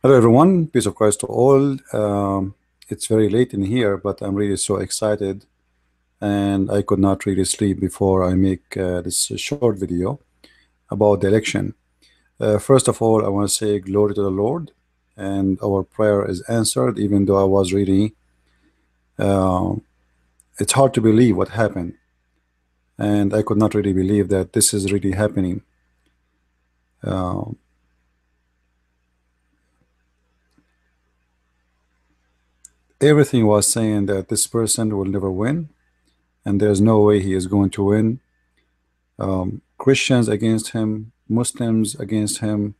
Hello, everyone. Peace of Christ to all. It's very late in here, but I'm really so excited, and I could not really sleep before I make this short video about the election. First of all, I want to say glory to the Lord, and our prayer is answered, even though I was really, uh, it's hard to believe what happened, and I could not really believe that this is really happening. Uh, Everything was saying that this person will never win, and there's no way he is going to win. Christians against him, Muslims against him,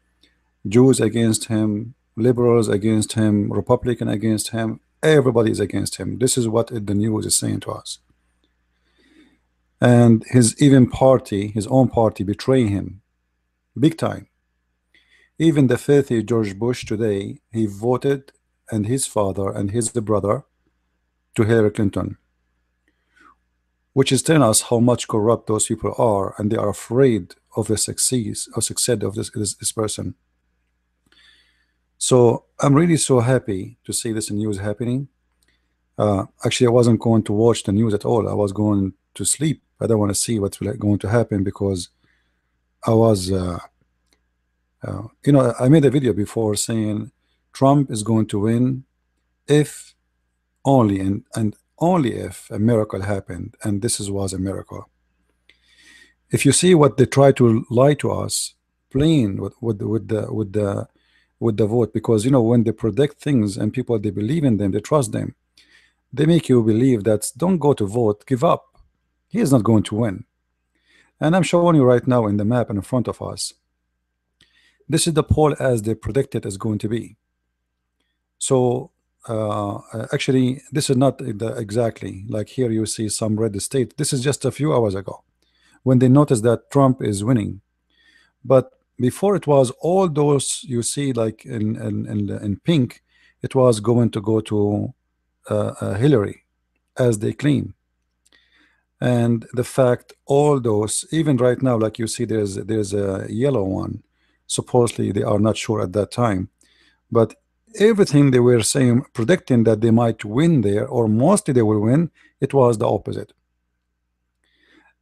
Jews against him, liberals against him, Republican against him. Everybody is against him. This is what the news is saying to us. And his even party, his own party, betray him big time. Even the filthy George Bush today, he voted, and his father and his brother, to Hillary Clinton, which is telling us how much corrupt those people are, and they are afraid of the success of this person. So I'm really so happy to see this news happening. Actually, I wasn't going to watch the news at all. I was going to sleep. I don't want to see what's going to happen because I was, I made a video before saying Trump is going to win if only and only if a miracle happened, and was a miracle. If you see what they try to lie to us, playing with the vote, because when they predict things and people they believe in them, they trust them. They make you believe that don't go to vote, give up. He is not going to win. And I'm showing you right now in the map in front of us. This is the poll as they predicted is going to be. So actually, this is not exactly like here. You see some red state. This is just a few hours ago when they noticed that Trump is winning. But before it was all those you see like in pink, it was going to go to Hillary as they claim. And the fact all those, even right now, like you see there's a yellow one, supposedly they are not sure at that time, but everything they were saying, predicting that they might win there or mostly they will win, it was the opposite.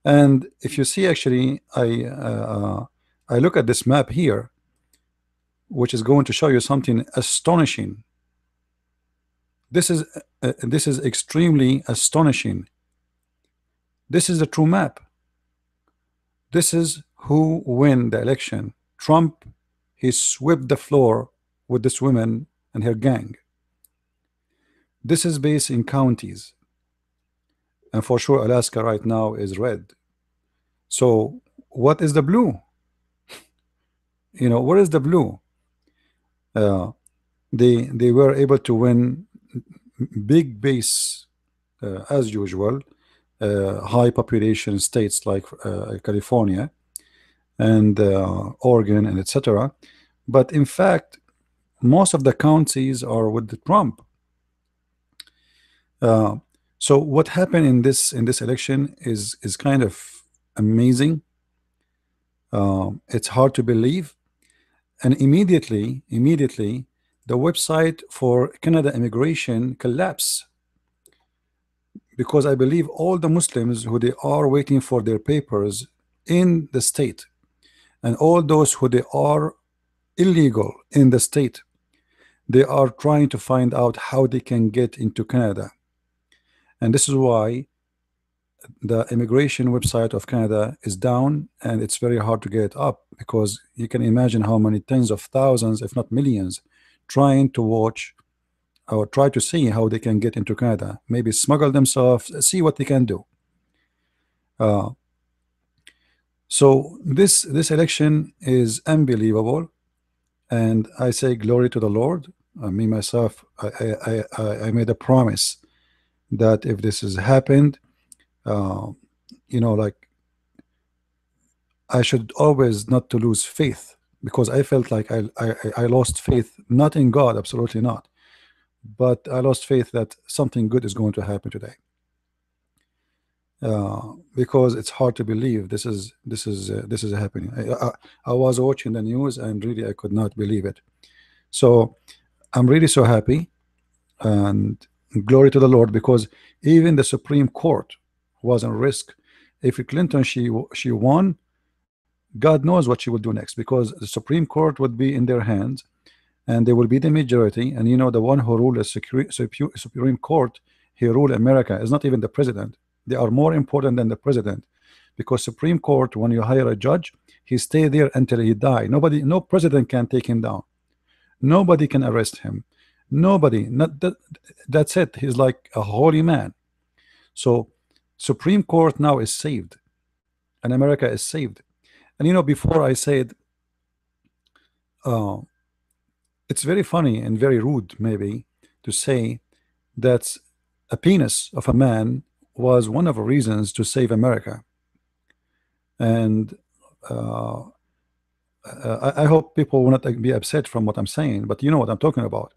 And if you see, actually, I look at this map here, which is going to show you something astonishing. This is extremely astonishing. This is the true map. This is who win the election. Trump, he swept the floor with this woman and her gang. This is based in counties, and for sure Alaska right now is red. So what is the blue? What is the blue? Uh, they were able to win big base as usual, high population states like California and Oregon and etc. But in fact, most of the counties are with the Trump. So what happened in this election is kind of amazing. It's hard to believe, and immediately the website for Canada immigration collapsed, because I believe all the Muslims who they are waiting for their papers in the state, and all those who they are illegal in the state, they are trying to find out how they can get into Canada. And this is why the immigration website of Canada is down, and it's very hard to get up, because you can imagine how many tens of thousands, if not millions, trying to watch or try to see how they can get into Canada, maybe smuggle themselves, see what they can do. So this election is unbelievable, and I say glory to the Lord. Me myself, I made a promise that if this has happened, like I should always not to lose faith, because I felt like I lost faith, not in God, absolutely not, but I lost faith that something good is going to happen today. Because it's hard to believe this is happening. I was watching the news and really I could not believe it. So I'm really so happy, and glory to the Lord, because even the Supreme Court was on risk. If Clinton she won, God knows what she will do next, because the Supreme Court would be in their hands, and they will be the majority. And you know, the one who rule the Supreme Court, he rule America, is not even the president. They are more important than the president, because Supreme Court, when you hire a judge, he stay there until he die. Nobody, no president can take him down. Nobody can arrest him. Nobody. Not that. That's it. He's like a holy man. So Supreme Court now is saved, and America is saved. And you know, before I said, uh, it's very funny and very rude, maybe, to say that a penis of a man was one of the reasons to save America. And uh, I hope people will not be upset from what I'm saying, but you know what I'm talking about.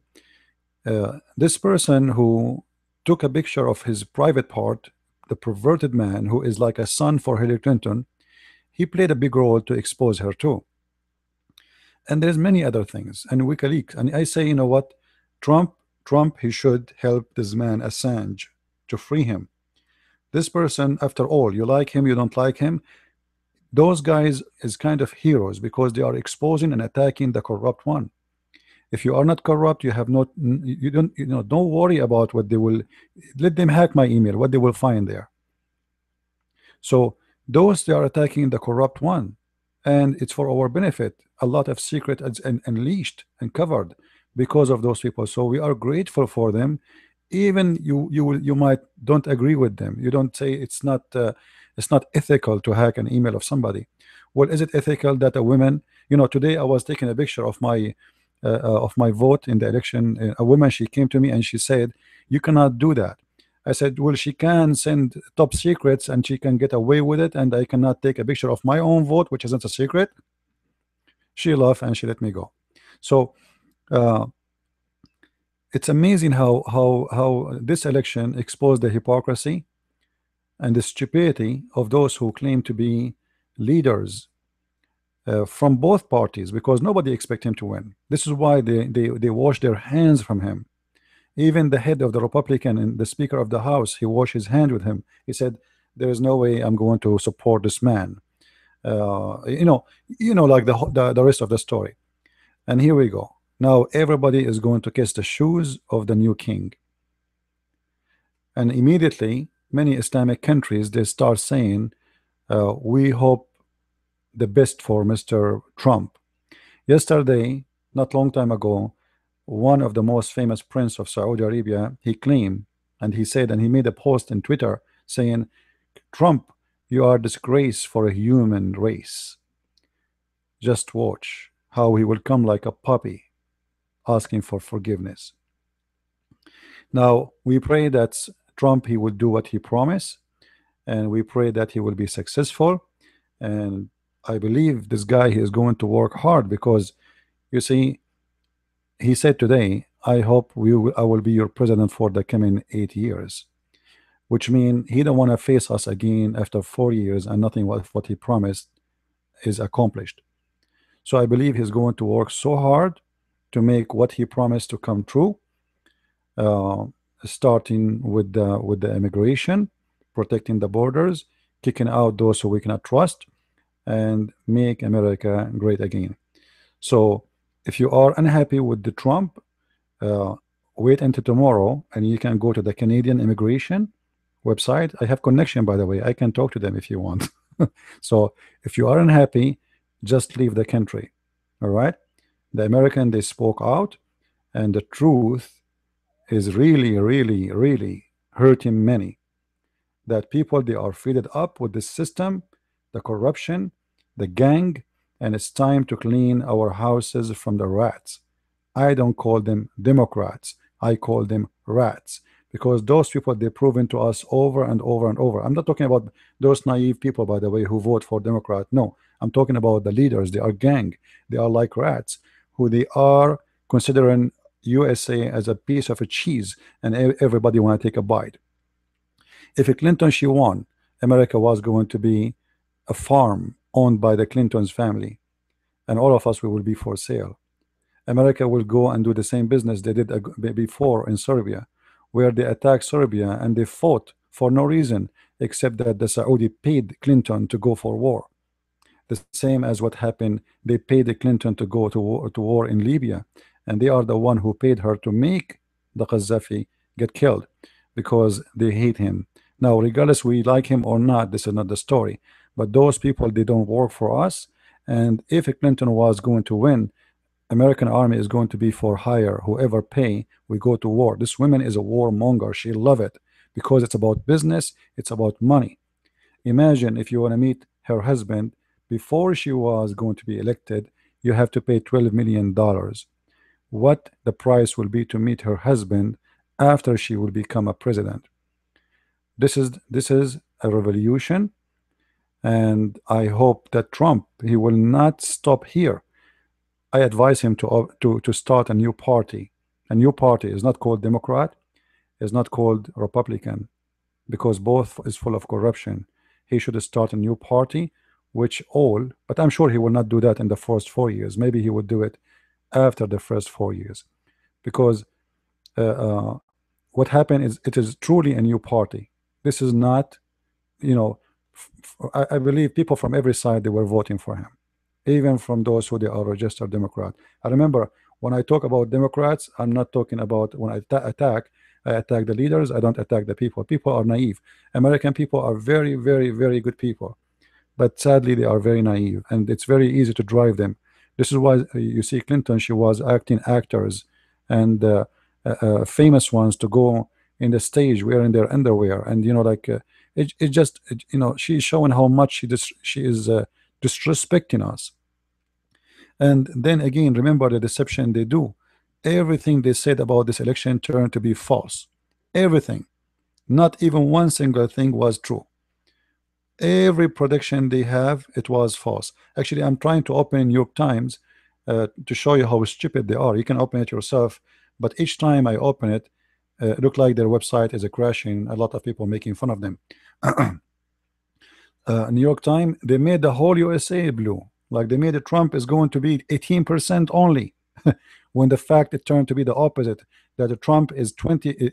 This person who took a picture of his private part, the perverted man who is like a son for Hillary Clinton, he played a big role to expose her too. And there's many other things, and WikiLeaks. And I say, you know what, Trump, he should help this man Assange to free him. This person, after all, you like him, you don't like him, those guys is kind of heroes, because they are exposing and attacking the corrupt one. If you are not corrupt, you have not, you don't, you know, don't worry about what they will, let them hack my email, what they will find there. So those, they are attacking the corrupt one, and it's for our benefit. A lot of secret is unleashed and covered because of those people. So we are grateful for them. Even you might don't agree with them. You don't say it's not ethical to hack an email of somebody. Well, is it ethical that a woman, you know, today I was taking a picture of my vote in the election. A woman, she came to me and she said, you cannot do that. I said, well, she can send top secrets and she can get away with it, and I cannot take a picture of my own vote, which isn't a secret. She laughed and she let me go. So uh, it's amazing how this election exposed the hypocrisy and the stupidity of those who claim to be leaders from both parties, because nobody expect him to win. This is why they wash their hands from him. Even the head of the Republican and the Speaker of the House, he washed his hand with him. He said, there is no way I'm going to support this man. Like the rest of the story. And here we go. Now everybody is going to kiss the shoes of the new king. And immediately, many Islamic countries, they start saying, we hope the best for Mr. Trump. Yesterday, not long time ago, one of the most famous prince of Saudi Arabia, he claimed, and he said, and he made a post in Twitter saying, Trump, you are a disgrace for a human race. Just watch how he will come like a puppy asking for forgiveness. Now we pray that Trump, he will do what he promised, and we pray that he will be successful. And I believe this guy, he is going to work hard, because you see, he said today, I hope I will be your president for the coming 8 years, which means he don't want to face us again after 4 years and nothing what he promised is accomplished. So I believe he's going to work so hard to make what he promised to come true, starting with the immigration, protecting the borders, kicking out those who we cannot trust, and make America great again. So if you are unhappy with the Trump, wait until tomorrow, and you can go to the Canadian immigration website. I have connection, by the way. I can talk to them if you want. So if you are unhappy, just leave the country. All right. The American, they spoke out, and the truth is really, really, really hurting many. That people, they are fed up with the system, the corruption, the gang, and it's time to clean our houses from the rats. I don't call them Democrats. I call them rats, because those people, they've proven to us over and over and over. I'm not talking about those naive people, by the way, who vote for Democrat. No, I'm talking about the leaders. They are gang. They are like rats, who they are considering USA as a piece of a cheese, and everybody want to take a bite. If Clinton, she won, America was going to be a farm owned by the Clintons family, and all of us, we will be for sale. America will go and do the same business they did before in Serbia, where they attacked Serbia and they fought for no reason except that the Saudi paid Clinton to go for war. The same as what happened, they paid the Clinton to go to war in Libya, and they are the one who paid her to make the Gaddafi get killed because they hate him. Now, regardless we like him or not, this is not the story. But those people, they don't work for us. And if Clinton was going to win, American army is going to be for hire. Whoever pay, we go to war. This woman is a warmonger. She love it because it's about business. It's about money. Imagine if you want to meet her husband before she was going to be elected, you have to pay $12 million. What the price will be to meet her husband after she will become a president? This is a revolution, and I hope that Trump, he will not stop here. I advise him to start a new party. A new party is not called Democrat, is not called Republican, because both is full of corruption. He should start a new party, which all, but I'm sure he will not do that in the first 4 years. Maybe he would do it after the first 4 years, because uh, uh, what happened is it is truly a new party. This is not, you know, I believe people from every side they were voting for him, even from those who they are registered Democrat. I remember when I talk about Democrats, I'm not talking about when I attack. I attack the leaders. I don't attack the people. People are naive. American people are very, very, very good people, but sadly they are very naive, and it's very easy to drive them. This is why you see Clinton, she was acting actors and famous ones to go in the stage wearing their underwear, and like it just she's showing how much she is disrespecting us. And then again, remember the deception they do. Everything they said about this election turned to be false. Everything. Not even one single thing was true. Every prediction they have, it was false. Actually, I'm trying to open New York Times to show you how stupid they are. You can open it yourself, but each time I open it, it look like their website is crashing. A lot of people making fun of them. New York Times, they made the whole USA blue. Like they made it Trump is going to be 18% only, when the fact it turned to be the opposite. That Trump is 20,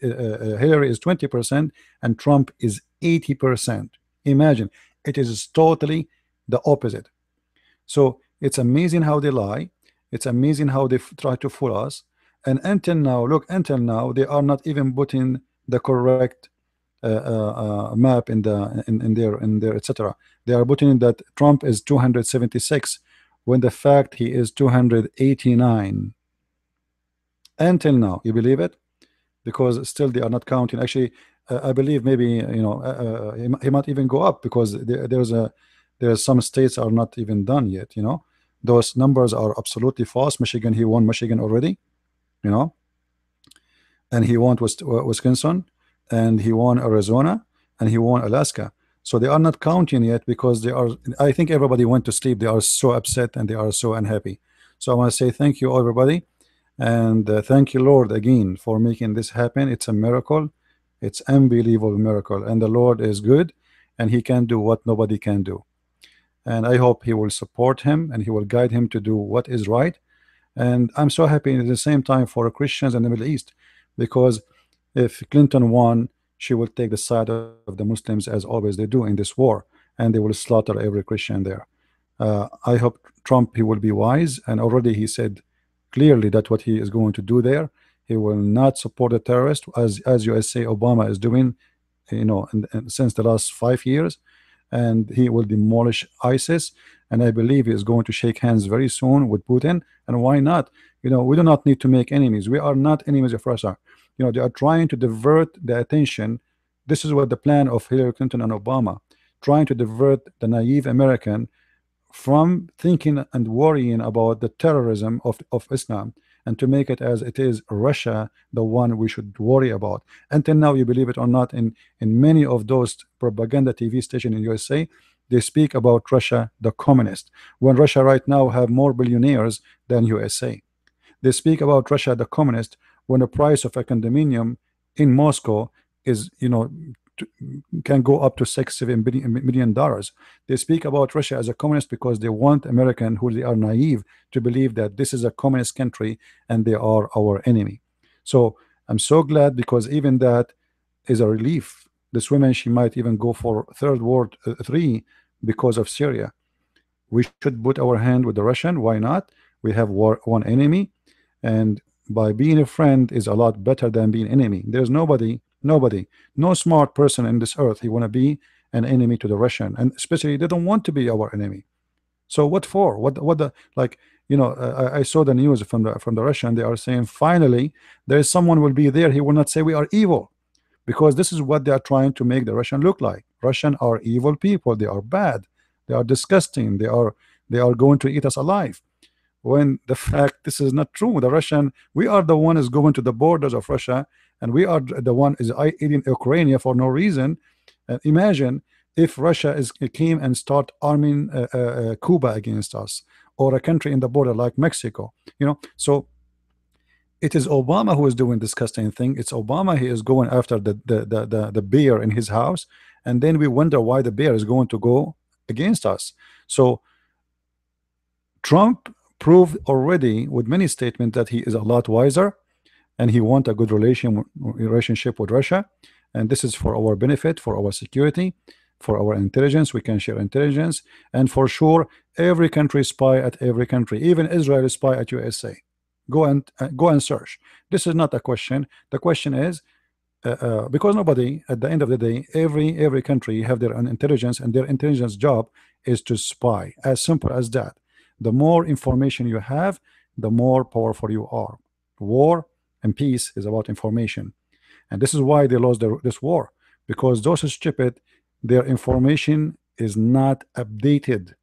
Hillary is 20%, and Trump is 80%. Imagine, it is totally the opposite. So it's amazing how they lie. It's amazing how they try to fool us. And until now, look, until now, they are not even putting the correct map in their etc. They are putting in that Trump is 276 when the fact he is 289 until now. You believe it? Because still they are not counting. Actually, I believe maybe he might even go up, because there's some states are not even done yet. Those numbers are absolutely false. Michigan, he won Michigan already, and he won Wisconsin, and he won Arizona, and he won Alaska. So they are not counting yet, because they are, I think everybody went to sleep. They are so upset and they are so unhappy. So I want to say thank you everybody, and thank you Lord again for making this happen. It's a miracle. It's unbelievable miracle, and the Lord is good, and he can do what nobody can do. And I hope he will support him and he will guide him to do what is right. And I'm so happy at the same time for Christians in the Middle East, because if Clinton won, she will take the side of the Muslims, as always they do in this war, and they will slaughter every Christian there. I hope Trump, he will be wise, and already he said clearly that what he is going to do there, he will not support the terrorists, as USA Obama is doing, since the last 5 years, and he will demolish ISIS. And I believe he is going to shake hands very soon with Putin. And why not? We do not need to make enemies. We are not enemies of Russia. They are trying to divert the attention. This is what the plan of Hillary Clinton and Obama, trying to divert the naive American from thinking and worrying about the terrorism of Islam, and to make it as it is Russia the one we should worry about. Until now, you believe it or not, in many of those propaganda TV stations in USA, they speak about Russia the communist, when Russia right now have more billionaires than USA. They speak about Russia the communist when the price of a condominium in Moscow is can go up to 6-7 billion dollars. They speak about Russia as a communist because they want American, who they are naive, to believe that this is a communist country and they are our enemy. So I'm so glad, because even that is a relief. This woman, she might even go for third world three because of Syria. We should put our hand with the Russian. Why not? We have one enemy, and by being a friend is a lot better than being enemy. There's nobody, no smart person in this earth he want to be an enemy to the Russian, and especially they don't want to be our enemy. So what for? What the, like, I saw the news from the Russian. They are saying finally there is someone will be there. He will not say we are evil, because this is what they are trying to make the Russian look like. Russian are evil people. They are bad. They are disgusting. They are going to eat us alive. When the fact this is not true. The Russian, we are the one is going to the borders of Russia, and we are the one is eating Ukraine for no reason. Imagine if Russia came and start arming Cuba against us, or a country in the border like Mexico. So it is Obama who is doing disgusting thing. It's Obama. He is going after the bear in his house, and then we wonder why the bear is going to go against us. So Trump proved already with many statements that he is a lot wiser, and he want a good relationship with Russia, and this is for our benefit, for our security, for our intelligence. We can share intelligence, and for sure every country spy at every country. Even Israel spy at USA. Go and search. This is not a question. The question is because nobody, at the end of the day, every country have their own intelligence, and their intelligence job is to spy. As simple as that. The more information you have, the more powerful you are. War and peace is about information, and this is why they lost this war, because those are stupid. Their information is not updated.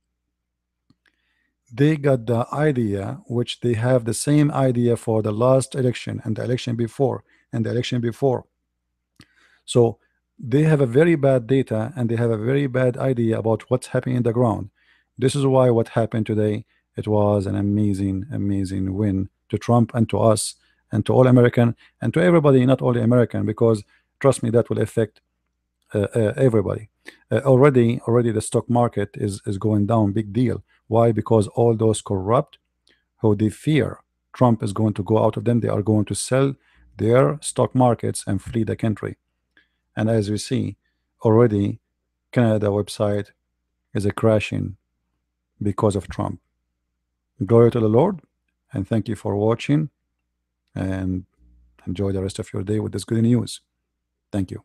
They got the idea, which they have the same idea for the last election and the election before and the election before. So they have a very bad data, and they have a very bad idea about what's happening in the ground. This is why what happened today, it was an amazing win to Trump and to us and to all American and to everybody, not only American, because trust me, that will affect everybody. Already the stock market is going down, big deal. Why? Because all those corrupt, who they fear Trump is going to go out of them, they are going to sell their stock markets and flee the country. And as we see already, Canada website is a crashing because of Trump. Glory to the Lord, and thank you for watching, and enjoy the rest of your day with this good news. Thank you.